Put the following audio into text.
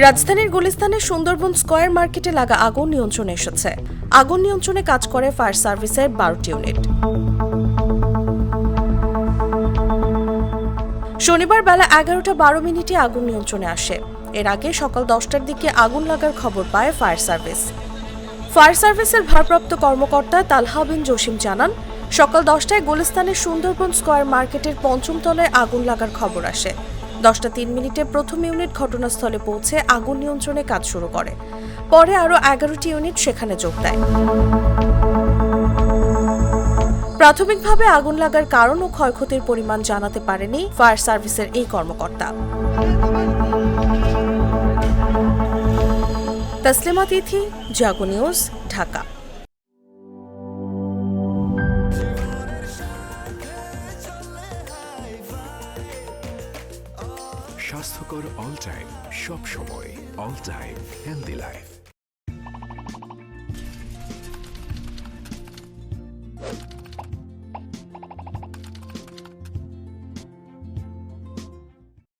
রাজধানীর গুলিস্তানের সুন্দরবন স্কয়ার মার্কেটে লাগা আগুন নিয়ন্ত্রণে এসেছে। আগুন নিয়ন্ত্রণে কাজ করে ফায়ার সার্ভিসের 12টি ইউনিট। শনিবার বেলা 11:12 আগুন নিয়ন্ত্রণে আসে। এর আগে সকাল 10টার দিকে আগুন লাগার খবর পায় ফায়ার সার্ভিস। ফায়ার সার্ভিসের ভারপ্রাপ্ত কর্মকর্তা তালহা বিন জসিম জানান, সকাল 10টায় গুলিস্তানের সুন্দরবন স্কয়ার মার্কেটের 5ম তলায় আগুন লাগার খবর আসে। 10:03 প্রথম ইউনিট ঘটনাস্থলে পৌঁছে আগুন নিয়ন্ত্রণে কাজ শুরু করে। পরে আরও 11টি ইউনিট সেখানে যোগ দেয়। প্রাথমিকভাবে আগুন লাগার কারণ ও ক্ষয়ক্ষতির পরিমাণ জানাতে পারেনি ফায়ার সার্ভিসের এই কর্মকর্তা। তাসলিমা তিথি, জাগো নিউজ, ঢাকা। স্বাস্থ্যকর অল টাইম, সব সময় অল টাইম হেলদি লাইফ।